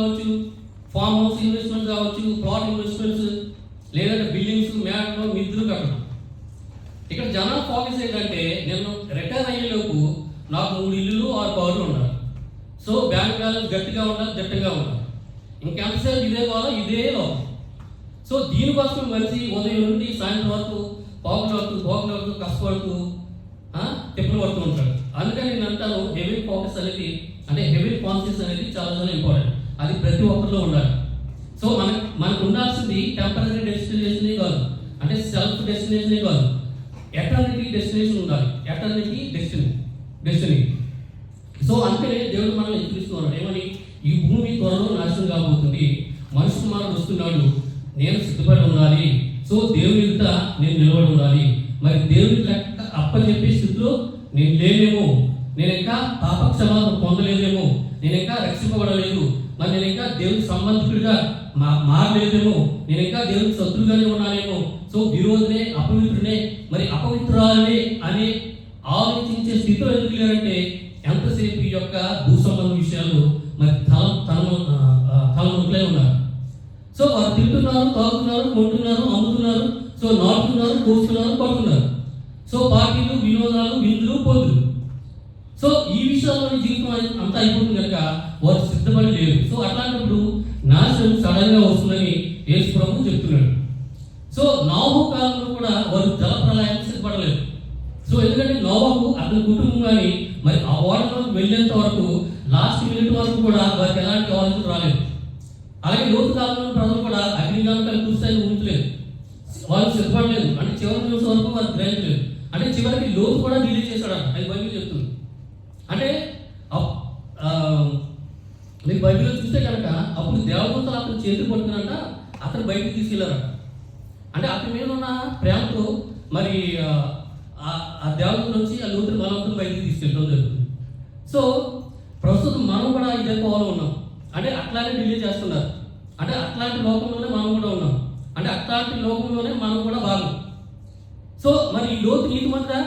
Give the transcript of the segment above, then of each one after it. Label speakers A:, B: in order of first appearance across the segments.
A: కావచ్చు, farm house investments కావచ్చు, plot investments, లేదంటే బిల్డింగ్స్, మ్యాట్లు, మిద్దులు కట్టడం. ఇక్కడ జనాలు ఫోకస్ ఏంటంటే నేను రిటైర్ అయ్యేలోపు నాకు 3 ఇల్లులు 6 కార్లు ఉండాలి. సో బ్యాంక్ బ్యాలెన్స్ గట్టిగా ఉండాలి, గట్టిగా ఉండాలి. ఇంకెంతసేపు ఇదే కావాలి, ఇదే లోపం. సో దీనికోసం మనిషి ఉదయం నుండి సాయంత్రం వరకు పోగలు కష్టపడుతూ తిప్పులు పడుతూ ఉంటాడు. అందుకని నేను అంటాను హెవీ ఫోకస్ అనేది, అంటే హెవీ కాన్షియస్ అనేది చాలా చాలా ఇంపార్టెంట్. అది ప్రతి ఒక్కరిలో ఉండాలి. సో మనకు ఉండాల్సింది టెంపరీ డెస్టినేషనే కాదు, అంటే సెల్ఫ్ డెస్టినేషనే కాదు, ఎటర్నిటీ డెస్టినేషన్ ఉండాలి. Eternity destiny. సో అందుకనే దేవుడు మనల్ని హెచ్చరిస్తున్నాడు ఏమని, ఈ భూమి త్వరలో నాశనం కాబోతుంది, మనిషి కుమారుడు వస్తున్నాడు, నేను సిద్ధపడి ఉండాలి. సో దేవుని ఎదుట నేను నిలబడి ఉండాలి. మరి దేవుని లెక్క అప్పచెప్పే స్థితిలో నేను లేనేమో, నేను ఇంకా పాప క్షమాపణ పొందలేదేమో, నేను ఇంకా రక్షింపబడలేదు, మరి నేను ఇంకా దేవుని సంబంధికుడిగా మారలేదేమో, నేను ఇంకా దేవుని శత్రువుగానే ఉన్నానేమో, సో విరోధనే, అపవిత్రునే, మరి అపవిత్రాలనే అనే ఆలోచించే స్థితిలో ఎందుకు లేరంటే ఎంతసేపు ఈ యొక్క భూ సంబంధ విషయాలు మరి తలముట్లే ఉన్నారు. సో వారు తింటున్నారు, తాగుతున్నారు, కొంటున్నారు, అమ్ముతున్నారు, సో నాటుతున్నారు, కోస్తున్నారు, పడుతున్నారు. సో పార్టీలు, వినోదాలు, విందులు, పొందులు. సో ఈ విషయాల్లోని జీవితం అంతా అయిపోతుంది కనుక వారు సిద్ధపడి లేరు. సో అట్లాంటప్పుడు నాశనం సడన్ గా వస్తుందని యేసు ప్రభువు చెప్తున్నాడు. సో నోవహు కాలంలో కూడా వారు జల ప్రళయానికి సిద్ధపడలేదు. సో ఎందుకంటే నోవహు అతని కుటుంబం కానీ మరి ఆ ఓడలోకి వెళ్ళేంత వరకు లాస్ట్ మినిట్ వరకు కూడా వారికి ఎలాంటి ఆలోచన రాలేదు. అలాగే లోతు కాలంలో ప్రజలు కూడా అగ్నిగామికలు కూర్చొని ఉంచలేదు, వాళ్ళు సిద్ధపడలేదు. అంటే చివరి నిమిషం వరకు వారు గ్రహించలేదు. అంటే చివరికి లోతు కూడా డిలే చేశాడు. అది బైబిల్ చెప్తుంది. అంటే మీరు బైబిల్లో చూస్తే కనుక అప్పుడు దేవదూతలు అతను చేతులు పట్టుకున్నాక అతను బయటకు తీసుకెళ్లారట. అంటే అతని మీద ఉన్న ప్రేమతో మరి ఆ దేవదూత నుంచి ఆ లోతుని బలవంతులు బయటకు తీసుకెళ్ళడం జరుగుతుంది. సో ప్రస్తుతం మనం కూడా ఇదే కోవలో ఉన్నాం. అంటే అట్లానే డిలే చేస్తున్నారు. అంటే అట్లాంటి లోకంలోనే మనం కూడా ఉన్నాం. అంటే అట్లాంటి లోకంలోనే మనం కూడా భాగం. సో మరి ఈ లోతు నీతిమంతుడా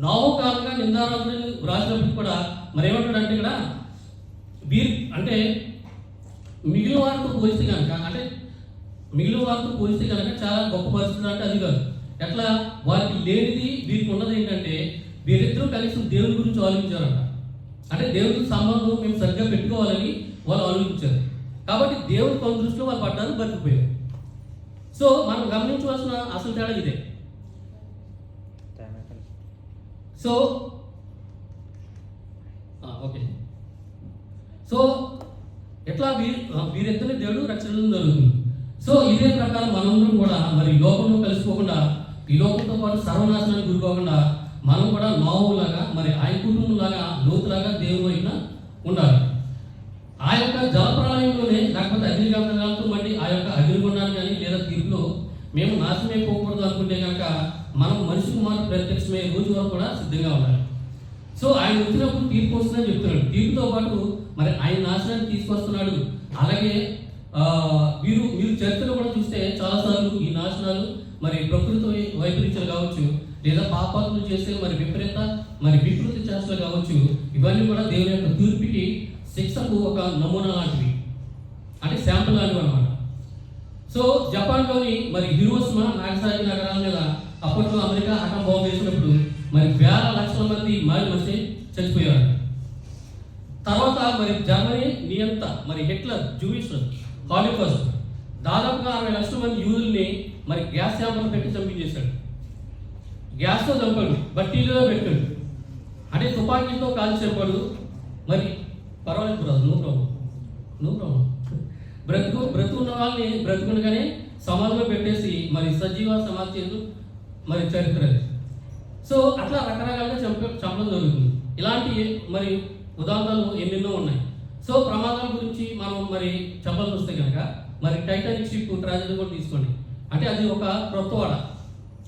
A: నోవహు కాలంగా నిందారాజుని రాసినప్పుడు కూడా మరి ఏమంటాడంటే ఇక్కడ అంటే మిగిలిన వారితో పోలిస్తే కనుక, అంటే మిగిలిన వారితో పోలిస్తే కనుక చాలా గొప్ప పరిస్థితులు అంటే అది కాదు. ఎట్లా వారికి లేనిది వీరికి ఉన్నది ఏంటంటే వీరిద్దరూ కనీసం దేవుని గురించి ఆలోచించారంట. అంటే దేవుడికి సంబంధం మేము సరిగ్గా పెట్టుకోవాలని వాళ్ళు ఆలోచించారు. కాబట్టి దేవుడి కొన్ని దృష్టిలో వాళ్ళు పడ్డారు, బతికిపోయారు. సో మనం గమనించవలసిన అసలు తేడా ఇదే. సో ఓకే, సో ఎట్లా వీరిద్దరిని దేవుడు రక్షించడం జరుగుతుంది. సో ఇదే ప్రకారం మనందరం కూడా మరి లోకంలో కలిసిపోకుండా, ఈ లోకంతో పాటు సర్వనాశనానికి గురిపోకుండా మనం కూడా నోవహులాగా మరి ఆయన కుటుంబంలాగా లోతులాగా దేవుని వైపున ఉండాలి. ఆ యొక్క జలప్రలయంలోనే లేకపోతే అగ్నిగంధకాలతో మళ్ళీ ఆ యొక్క అగ్నిగుండాన్ని కానీ లేదా తీర్పులో మేము నాశనమైపోకూడదు అనుకుంటే కనుక మనం మనిషి కుమారుడు ప్రత్యక్షమయ్యే రోజు వరకు కూడా సిద్ధంగా ఉండాలి. సో ఆయన వచ్చినప్పుడు తీర్పు వస్తుందని చెప్తున్నాడు. తీర్పుతో పాటు మరి ఆయన నాశనాన్ని తీసుకొస్తున్నాడు. అలాగే మీరు చరిత్రలో కూడా చూస్తే చాలాసార్లు ఈ నాశనాలు మరి ప్రకృతి వైపరీత్యాలు కావచ్చు, లేదా పాపాత్మలు చేసే మరి వికృతి చేష్టలు కావచ్చు, ఇవన్నీ కూడా దేవుని యొక్క తీర్పుకి శిక్షకు ఒక నమూనా లాంటివి, అంటే శాంపుల్ లాంటివి అనమాట. సో జపాన్లోని మరి హిరోషిమా, నాగసాకి నగరాల మీద అప్పట్లో అమెరికా అటం బాంబు వేసినప్పుడు మరి వేల లక్షల మంది మనిషి చచ్చిపోయారు. తర్వాత మరి జర్మనీ నియంత మరి హిట్లర్, జూయిష్ హాలోకాస్ట్ దాదాపుగా 60 లక్షల మంది యూదుల్ని మరి గ్యాస్ ఛాంబర్లు పెట్టి చంపించేశాడు. గ్యాస్తో చంపాడు, బట్టీలో పెట్టాడు, అంటే తుపాకీతో కాల్చి చంపాడు. మరి పర్వాలేదు రాదు, నో ప్రాబ్లం. బ్రతుకున్న వాళ్ళని బ్రతుకునగానే సమాధిలో పెట్టేసి మరి సజీవ సమాధి చేస్తూ మరి చరిత్ర. సో అట్లా రకరకాలుగా చంపడం జరుగుతుంది. ఇలాంటి మరి ఉదాహరణలు ఎన్నెన్నో ఉన్నాయి. సో ప్రమాదాల గురించి మనం మరి చెప్పాల్సి వస్తే కనుక మరి టైటానిక్ షిప్ ట్రాజెడీ కూడా తీసుకోండి. అంటే అది ఒక క్రొత్త వాడ,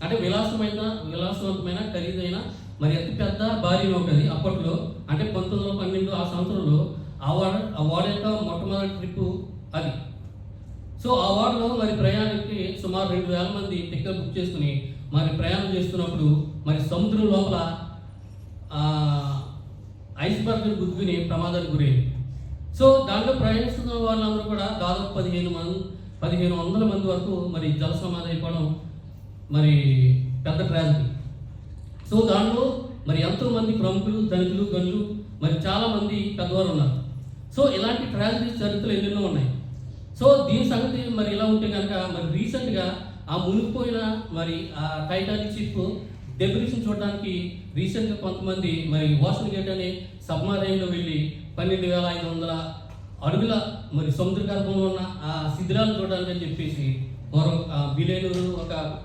A: అంటే విలాసవంతమైన ఖరీదైన మరి అతిపెద్ద భారీ నౌక అది అప్పట్లో. అంటే 1912 ఆ సంవత్సరంలో ఆ వాడ యొక్క మొట్టమొదటి ట్రిప్పు అది. సో ఆ వాడలో మరి ప్రయాణానికి సుమారు 2000 మంది టికెట్ బుక్ చేసుకుని మరి ప్రయాణం చేస్తున్నప్పుడు మరి సముద్రం లోపల ఐస్బర్గ్ గుద్దుకుని ప్రమాదానికి గురైంది. సో దాంట్లో ప్రయాణిస్తున్న వాళ్ళందరూ కూడా దాదాపు 1500 మంది వరకు మరి జల సమాధి అయిపోవడం మరి పెద్ద ట్రాజడీ. సో దాంట్లో మరి ఎంతోమంది ప్రముఖులు, ధనికులు, గనులు, మరి చాలామంది పెద్దవారు ఉన్నారు. సో ఇలాంటి ట్రాజడీ చరిత్రలు ఎన్నెన్నో ఉన్నాయి. సో దీని సంగతి మరి ఇలా ఉంటే కనుక మరి రీసెంట్గా ఆ మునిగిపోయిన మరి ఆ టైటానిక్ షిప్ డెబ్రిస్ని చూడడానికి రీసెంట్గా కొంతమంది మరి ఓషన్ గేట్ అనే సబ్మరైన్లో వెళ్ళి 12,500 అడుగుల మరి సముద్ర గర్భంలో ఉన్న ఆ శిథిలాలను చూడడానికి అని చెప్పేసి బిలేనూరు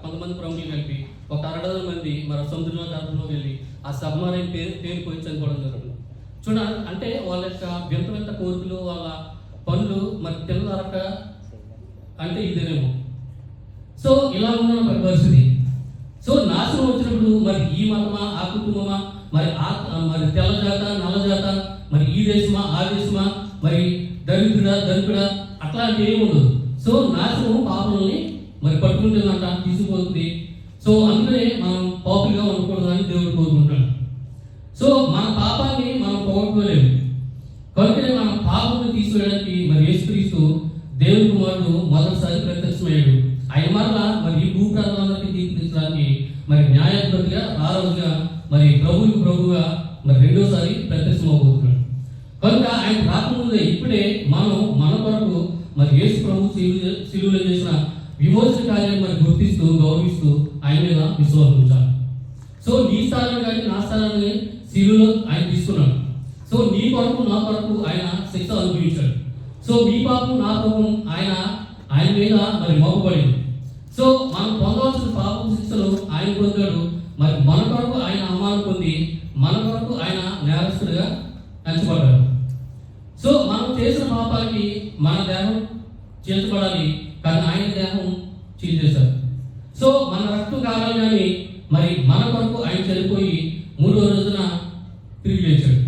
A: కొంతమంది ప్రముఖులు కలిపి 6 మంది మరి సముద్ర గర్భంలో వెళ్ళి ఆ సబ్మరైన్ పేరుపోయి చనిపోవడం జరుగుతుంది. చూడాలి అంటే వాళ్ళ యొక్క వింత వింత కోరికలు, వాళ్ళ పనులు మరి తినదరక అంటే ఇదేనేమో. సో ఇలా ఉన్న పరిస్థితి. సో నాశనం వచ్చినప్పుడు మరి ఈ మతమా, ఆ కుటుంబమా, మరి తెల్ల జాత, నల్ల జాత, మరి ఈ దేశమా, ఆ దేశమా, మరి ధనికుడా అట్లాంటి ఏమి ఉండదు. సో నాశనం పాపలని మరి పట్టుకుంటుందంట, తీసుకుపోతుంది. సో అందుకనే మనం పాపులుగా ఉండకూడదని దేవుడు కోరుకుంటాడు. సో మన పాపాన్ని మనం పోగొట్టుకోలేము. కనుకనే మన పాపను తీసివేయడానికి మరి యేసుక్రీస్తు దేవుని కుమారుడు మొదటిసారి ప్రత్యక్షమయ్యాడు. ఆయన మరలా మరి ఈ భూప్రాంతాలకి తీర్చిదిద్దడానికి మరి న్యాయాధిపతిగా, రాజుగా, మరి ప్రభువుగా మరి రెండోసారి ప్రత్యక్షమవుతున్నాడు. కనుక ఆయన రాకముందే ఇప్పుడే మనం మన కొరకు మరి యేసు ప్రభు శిలువలో చేసిన విమోచన కార్యాన్ని మరి గుర్తిస్తూ, గౌరవిస్తూ ఆయన మీద విశ్వాసం ఉంచాలి. సో నీ స్థానాన్ని కానీ నా స్థానాన్ని శిలువలో ఆయన తీసుకున్నాడు. సో నీ కొరకు, నా కొరకు ఆయన శిక్ష అనుభవించాడు. సో మీ పాపం, నా పాపం ఆయన మీద మరి మోపబడింది. సో మనం పొందవలసిన పాపం శిక్షలు ఆయన పొందాడు. మరి మన కొరకు ఆయన అవమానం పొంది, మన కొరకు ఆయన నేరస్తుడిగా ఎంచబడ్డాడు. సో మనం చేసిన పాపాలకి మన దేహం చీల్చబడాలి, కానీ ఆయన దేహం చీల్చేశారు. సో మన రక్తం కావాలి, కానీ మరి మన కొరకు ఆయన చనిపోయి 3వ రోజున తిరిగి లేచాడు.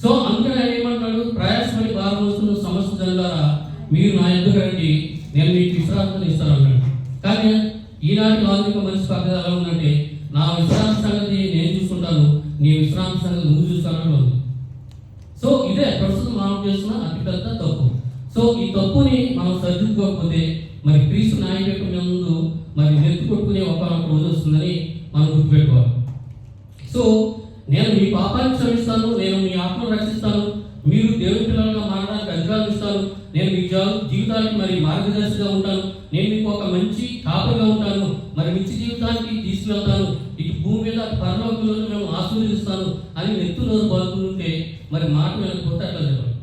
A: సో అందుకని ఆయన ఏమంటాడు, ప్రయాసపడి భారం మోస్తున్న సమస్త జనులారా మీరు నా ఎదురు రండి, నేను మీకు విశ్రాంతిని ఇస్తాను అన్నాడు. కానీ ఈనాటి ఆధునిక మనిషి పక్కన ఎలా ఉందంటే, నా విశ్రాంతి సంగతి నేను చూసుకుంటాను, నీ విశ్రాంతి సంగతి నువ్వు చూస్తానని ఉంది. సో ఇదే ప్రస్తుతం మనం చేస్తున్న అతిపెద్ద తప్పు. సో ఈ తప్పుని మనం సరిదిద్దుకోకపోతే మరి క్రీస్తు నాయకత్వం ముందు మరి నెత్తి కొట్టుకునే ఒక రోజు వస్తుందని మనం గుర్తుపెట్టుకోవాలి. సో నేను మీ పాపాన్ని క్షమిస్తాను, నేను మీ ఆత్మను రక్షిస్తాను, మీరు దేవుని పిల్లలుగా మారడానికి అధికారం ఇస్తాను, నేను మీ జీవితానికి మరి మార్గదర్శిగా ఉంటాను, నేను మీకు ఒక మంచి కాపుగా ఉంటాను, మరి మంచి జీవితానికి తీసుకువెళ్తాను, ఇటు భూమి మీద పరలోకంలో మేము ఆశీర్వదిస్తాను అని నెత్తులో పాల్గొంటుంటే మరి మాట వినకపోతే అట్లా చెప్పాలి.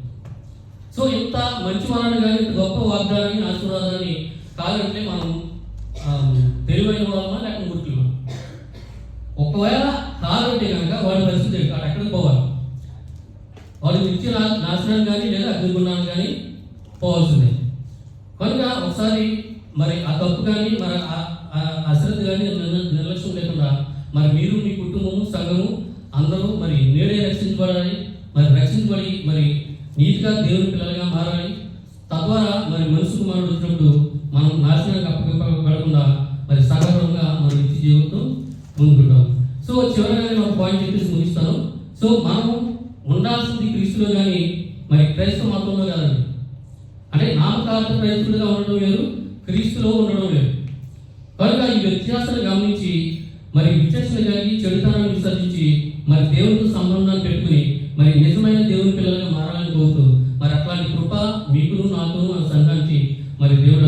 A: సో ఇంత మంచి వరాన్ని కానీ, ఇంత గొప్ప వాగ్దానాన్ని, ఆశీర్వాదాన్ని కాదంటే మనం తెలివైన వాళ్ళమా లేక మూర్ఖులమా? ఒకవేళ కాదంటే కనుక వాడి పరిస్థితి ఎక్కడికి పోవాలి? వాడు నిత్య నాశనాన్ని కానీ లేదా అగ్నిగుండాన్ని కానీ పోవాల్సిందే. కనుక ఒకసారి మరి ఆ తప్పు కానీ మరి అశ్రద్ధ కానీ నిర్లక్ష్యం లేకుండా మరి మీరు, మీ కుటుంబము, సంఘము అందరూ మరి నేడే రక్షించబడాలి, మరి రక్షించబడి మరి నీతిగా దేవుని పిల్లలుగా మారాలి. తద్వారా మరి మనిషి కుమారుడు వచ్చినప్పుడు మనం నాశనానికి అప్పగింపబడకుండా మరి సగర్వంగా మన నిత్య జీవితం ముందుకుంటాం. సో చివరిగా నేను ఒక పాయింట్ చెప్పేసి ముగిస్తాను. సో మనము ఉండాల్సింది క్రీస్తులో కానీ మరి క్రైస్తవ మతంలో కాదండి. అంటే నామకార్థ క్రైస్తులుగా ఉండడం వేరు, క్రీస్తులో ఉండడం వేరు. కనుక ఈ వ్యత్యాసాన్ని గమనించి మరి విచక్షణ కలిగి చెడుతనాన్ని విసర్జించి మరి దేవునితో సంబంధాన్ని పెట్టుకుని మరి నిజమైన దేవుని పిల్లలుగా మారాలని కోరుతూ మరి అట్లాంటి కృప మీకును, నాకును, మన సంఘానికి మరి దేవుడు